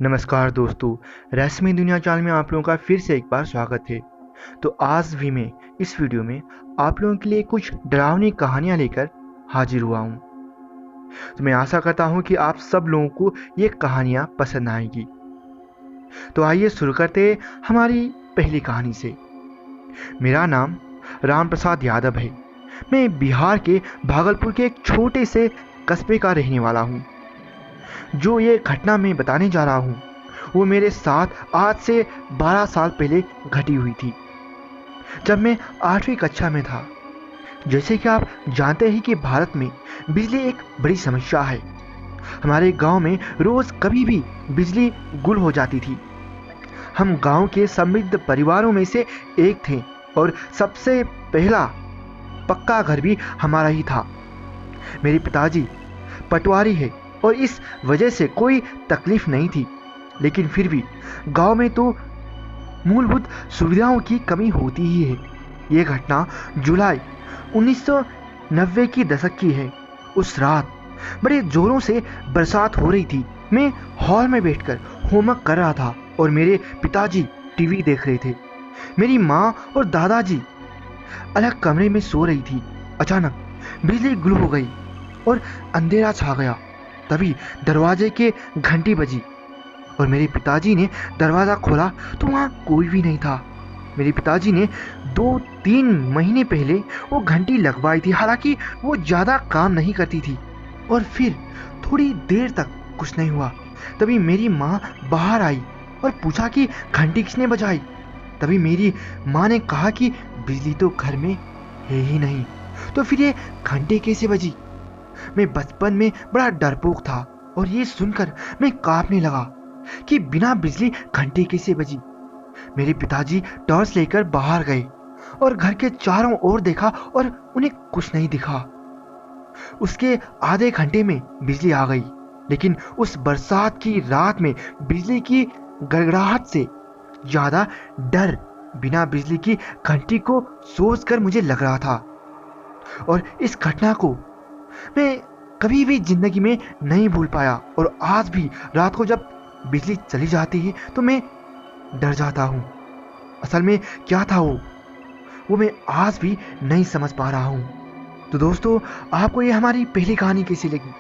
नमस्कार दोस्तों, रहस्यमय दुनिया चैनल में आप लोगों का फिर से एक बार स्वागत है। तो आज भी मैं इस वीडियो में आप लोगों के लिए कुछ डरावनी कहानियां लेकर हाजिर हुआ हूं। तो मैं आशा करता हूं कि आप सब लोगों को ये कहानियां पसंद आएंगी। तो आइए शुरू करते हैं हमारी पहली कहानी से। मेरा नाम राम प्रसाद यादव है। मैं बिहार के भागलपुर के एक छोटे से कस्बे का रहने वाला हूँ। जो ये घटना मैं बताने जा रहा हूँ वो मेरे साथ आज से 12 साल पहले घटी हुई थी, जब मैं 8वीं कक्षा में था। जैसे कि आप जानते हैं कि भारत में बिजली एक बड़ी समस्या है। हमारे गांव में रोज कभी भी बिजली गुल हो जाती थी। हम गांव के समृद्ध परिवारों में से एक थे और सबसे पहला पक्का घर भी हमारा ही था। मेरे पिताजी पटवारी है और इस वजह से कोई तकलीफ नहीं थी, लेकिन फिर भी गांव में तो मूलभूत सुविधाओं की कमी होती ही है। ये घटना जुलाई 1990 की दशक की है। उस रात बड़े जोरों से बरसात हो रही थी। मैं हॉल में बैठकर होमवर्क कर रहा था और मेरे पिताजी टीवी देख रहे थे। मेरी माँ और दादाजी अलग कमरे में सो रही थी। अचानक बिजली गुल हो गई और अंधेरा छा गया। तभी दरवाजे के घंटी बजी और मेरे पिताजी ने दरवाज़ा खोला तो वहाँ कोई भी नहीं था। मेरे पिताजी ने 2-3 महीने पहले वो घंटी लगवाई थी, हालांकि वो ज़्यादा काम नहीं करती थी। और फिर थोड़ी देर तक कुछ नहीं हुआ। तभी मेरी माँ बाहर आई और पूछा कि घंटी किसने बजाई। तभी मेरी माँ ने कहा कि बिजली तो घर में है ही नहीं, तो फिर ये घंटी कैसे बजी। मैं बचपन में बड़ा डरपोक था और ये सुनकर मैं कांपने लगा कि बिना बिजली घंटी कैसे बजी। मेरे पिताजी टॉर्च लेकर बाहर गए और घर के चारों ओर देखा और उन्हें कुछ नहीं दिखा। उसके आधे घंटे में बिजली आ गई, लेकिन उस बरसात की रात में बिजली की गड़गड़ाहट से ज्यादा डर बिना बिजली की घंटी को सोचकर मुझे लग रहा था। और इस घटना को मैं कभी भी जिंदगी में नहीं भूल पाया और आज भी रात को जब बिजली चली जाती है तो मैं डर जाता हूँ। असल में क्या था वो मैं आज भी नहीं समझ पा रहा हूँ। तो दोस्तों, आपको ये हमारी पहली कहानी कैसी लगी?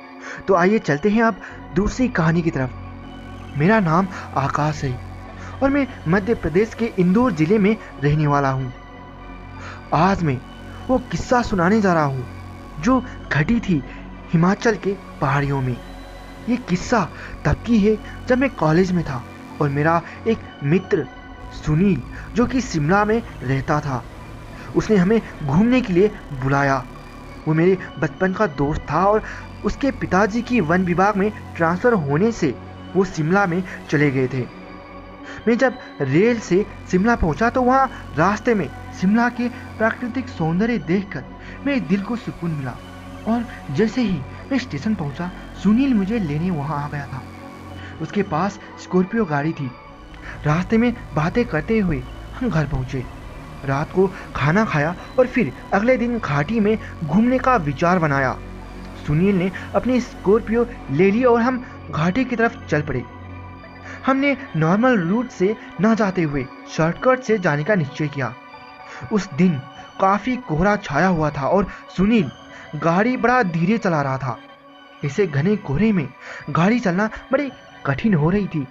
तो आइए चलते हैं अब दूसरी कहानी की तरफ। मेरा नाम आकाश है और मैं मध्य प्रदेश के इंदौर जिले में रहने वाला हूँ। आज मैं वो किस्सा सुनाने जा रहा हूँ जो घटी थी हिमाचल के पहाड़ियों में। ये किस्सा तब की है जब मैं कॉलेज में था और मेरा एक मित्र सुनील, जो कि शिमला में रहता था, उसने हमें घूमने के लिए बुलाया। वो मेरे बचपन का दोस्त था और उसके पिताजी की वन विभाग में ट्रांसफ़र होने से वो शिमला में चले गए थे। मैं जब रेल से शिमला पहुंचा तो वहाँ रास्ते में शिमला के प्राकृतिक सौंदर्य देखकर मेरे दिल को सुकून मिला। और जैसे ही मैं स्टेशन पहुंचा, सुनील मुझे लेने वहां आ गया था। उसके पास स्कॉर्पियो गाड़ी थी। रास्ते में बातें करते हुए हम घर पहुंचे। रात को खाना खाया और फिर अगले दिन घाटी में घूमने का विचार बनाया। सुनील ने अपनी स्कॉर्पियो ले ली और हम घाटी की तरफ चल पड़े। हमने नॉर्मल रूट से न जाते हुए शॉर्टकट से जाने का निश्चय किया। उस दिन काफी कोहरा छाया हुआ था और सुनील गाड़ी बड़ा धीरे चला रहा था। ऐसे घने कोहरे में गाड़ी चलना बड़ी कठिन हो रही थी।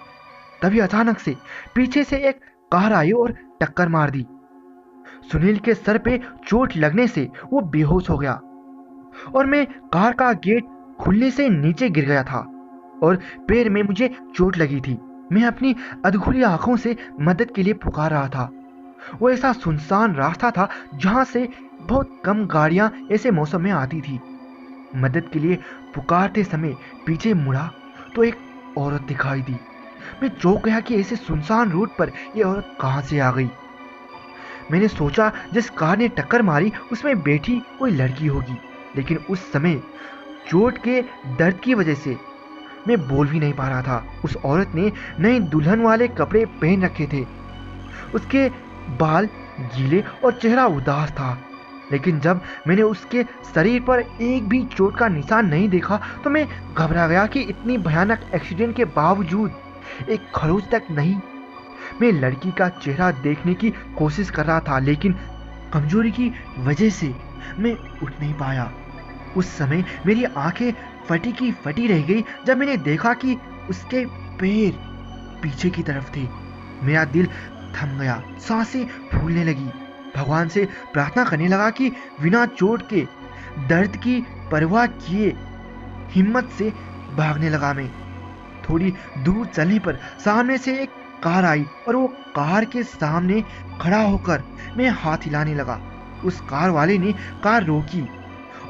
तभी अचानक से पीछे से एक कार आई और टक्कर मार दी। सुनील के सर पे चोट लगने से वो बेहोश हो गया और मैं कार का गेट खुलने से नीचे गिर गया था और पैर में मुझे चोट लगी थी। मैं अपनी अधखुली आंखों से मदद के लिए पुकार रहा था। वो ऐसा सुनसान रास्ता था जहां से बहुत कम गाड़ियां ऐसे मौसम में आती थी। मदद के लिए पुकारते समय पीछे मुड़ा तो एक औरत दिखाई दी। मैं चौंक गया कि ऐसे सुनसान रूट पर यह औरत कहां से आ गई। मैंने सोचा जिस कार ने टक्कर मारी उसमें बैठी कोई लड़की होगी, लेकिन उस समय चोट के दर्द की वजह से मैं बोल भी नहीं पा रहा था। उस औरत ने नए दुल्हन वाले कपड़े पहन रखे थे। उसके बाल गीले और चेहरा उदास था, लेकिन जब मैंने उसके शरीर पर एक भी चोट का निशान नहीं देखा तो मैं घबरा गया कि इतनी भयानक एक्सीडेंट के बावजूद एक खरोच तक नहीं। मैं लड़की का चेहरा देखने की कोशिश कर रहा था, लेकिन कमजोरी की वजह से मैं उठ नहीं पाया। उस समय मेरी आंखें फटी की फटी रह गई जब मैंने देखा कि उसके पैर पीछे की तरफ थे। मेरा दिल थम गया, सांसें फूलने लगी। भगवान से प्रार्थना करने लगा कि बिना चोट के, दर्द की परवाह किए हिम्मत से भागने लगा मैं। थोड़ी दूर चलने पर सामने से एक कार आई और वो कार के सामने खड़ा होकर मैं हाथ हिलाने लगा। उस कार वाले ने कार रोकी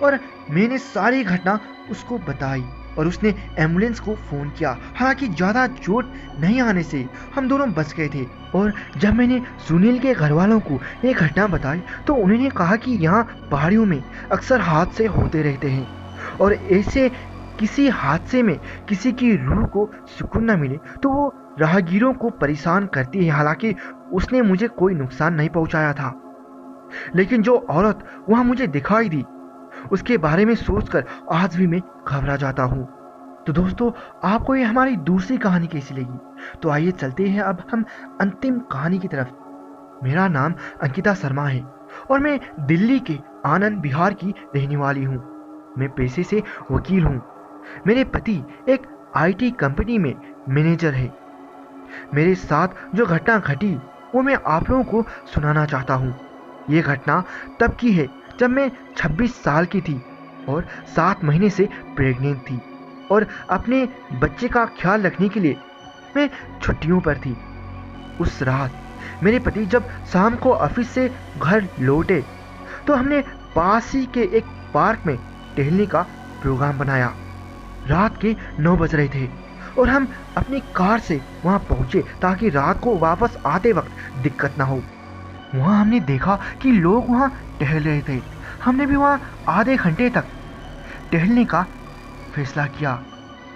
और मैंने सारी घटना उसको बताई और उसने एम्बुलेंस को फ़ोन किया। हालांकि ज़्यादा चोट नहीं आने से हम दोनों बच गए थे। और जब मैंने सुनील के घर वालों को ये घटना बताई तो उन्होंने कहा कि यहाँ पहाड़ियों में अक्सर हादसे होते रहते हैं और ऐसे किसी हादसे में किसी की रूह को सुकून न मिले तो वो राहगीरों को परेशान करती है। हालांकि उसने मुझे कोई नुकसान नहीं पहुंचाया था, लेकिन जो औरत वहां मुझे दिखाई दी उसके बारे में सोचकर आज भी मैं घबरा जाता हूँ। तो दोस्तों, आपको ये हमारी दूसरी कहानी कैसी लगी? तो आइए चलते हैं अब हम अंतिम कहानी की तरफ। मेरा नाम अंकिता शर्मा है और मैं दिल्ली के आनंद विहार की रहने वाली हूँ। मैं पेशे से वकील हूँ। मेरे पति एक IT कंपनी में मैनेजर है। मेरे साथ जो घटना घटी वो मैं आप लोगों को सुनाना चाहता हूँ। ये घटना तब की है जब मैं 26 साल की थी और 7 महीने से प्रेग्नेंट थी और अपने बच्चे का ख्याल रखने के लिए मैं छुट्टियों पर थी। उस रात मेरे पति जब शाम को ऑफिस से घर लौटे तो हमने पास ही के एक पार्क में टहलने का प्रोग्राम बनाया। रात के 9 बज रहे थे और हम अपनी कार से वहां पहुंचे ताकि रात को वापस आते वक्त दिक्कत ना हो। वहां हमने देखा कि लोग वहां टहल रहे थे। हमने भी वहां आधे घंटे तक टहलने का फैसला किया।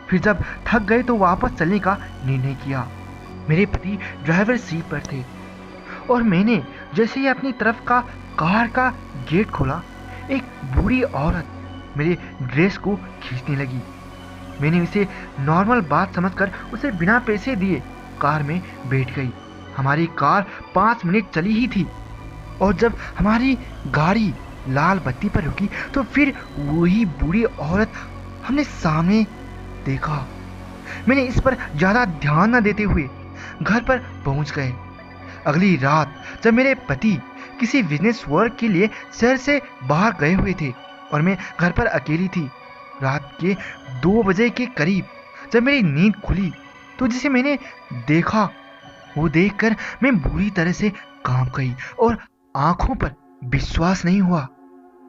फिर जब थक गए तो वापस चलने का निर्णय किया। मेरे पति ड्राइवर सीट पर थे और मैंने जैसे ही अपनी तरफ का कार का गेट खोला, एक बूढ़ी औरत मेरे ड्रेस को खींचने लगी। मैंने इसे नॉर्मल बात समझकर उसे बिना पैसे दिए कार में बैठ गई। हमारी कार 5 मिनट चली ही थी और जब हमारी गाड़ी लाल बत्ती पर रुकी तो फिर वही बूढ़ी औरत हमने सामने देखा। मैंने इस पर ज़्यादा ध्यान न देते हुए घर पर पहुंच गए। अगली रात जब मेरे पति किसी बिजनेस वर्क के लिए शहर से बाहर गए हुए थे और मैं घर पर अकेली थी, रात के 2 बजे के करीब जब मेरी नींद खुली तो जिसे मैंने देखा वो देखकर मैं बुरी तरह से कांप गई और आंखों पर विश्वास नहीं हुआ।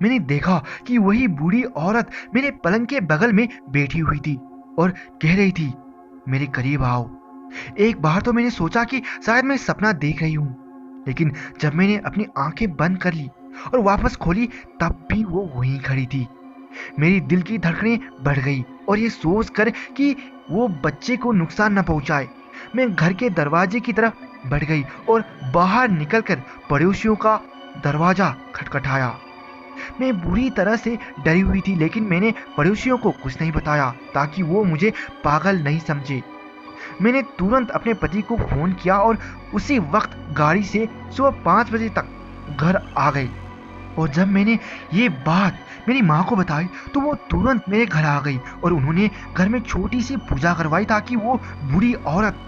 मैंने देखा कि वही बूढ़ी औरत मेरे पलंग के बगल में बैठी हुई थी और कह रही थी, मेरे करीब आओ। एक बार तो मैंने सोचा कि शायद मैं सपना देख रही हूँ, लेकिन जब मैंने अपनी आंखें बंद कर ली और वापस खोली तब भी वो वहीं खड़ी थी। मेरी दिल की धड़कनें बढ़ गई और ये सोच कर कि वो बच्चे को नुकसान न पहुंचाए, मैं घर के दरवाजे की तरफ बढ़ गई और बाहर निकलकर पड़ोसियों का दरवाजा खटखटाया। मैं बुरी तरह से डरी हुई थी, लेकिन मैंने पड़ोसियों को कुछ नहीं बताया ताकि वो मुझे पागल नहीं समझे। मैंने तुरंत अपने पति को फोन किया और उसी वक्त गाड़ी से सुबह 5 बजे तक घर आ गए। और जब मैंने ये बात मेरी माँ को बताई तो वो तुरंत मेरे घर आ गई और उन्होंने घर में छोटी सी पूजा करवाई ताकि वो बूढ़ी औरत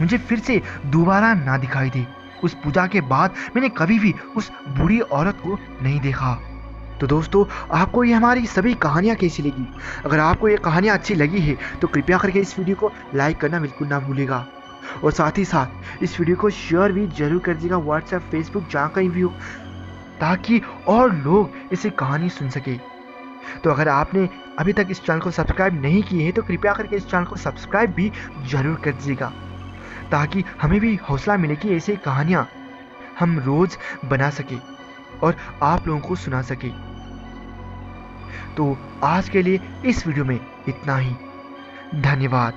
मुझे फिर से दोबारा ना दिखाई दे। उस पूजा के बाद मैंने कभी भी उस बूढ़ी औरत को नहीं देखा। तो दोस्तों, आपको ये हमारी सभी कहानियाँ कैसी लगी? अगर आपको ये कहानियाँ अच्छी लगी है तो कृपया करके इस वीडियो को लाइक करना बिल्कुल ना भूलिएगा और साथ ही साथ इस वीडियो को शेयर भी जरूर कर दीजिएगा व्हाट्सएप, फेसबुक, जहाँ कहीं भी हो, ताकि और लोग इसे कहानी सुन सके। तो अगर आपने अभी तक इस चैनल को सब्सक्राइब नहीं किए हैं तो कृपया करके इस चैनल को सब्सक्राइब भी जरूर कर दीजिएगा, ताकि हमें भी हौसला मिले कि ऐसी कहानियाँ हम रोज बना सके और आप लोगों को सुना सके। तो आज के लिए इस वीडियो में इतना ही। धन्यवाद।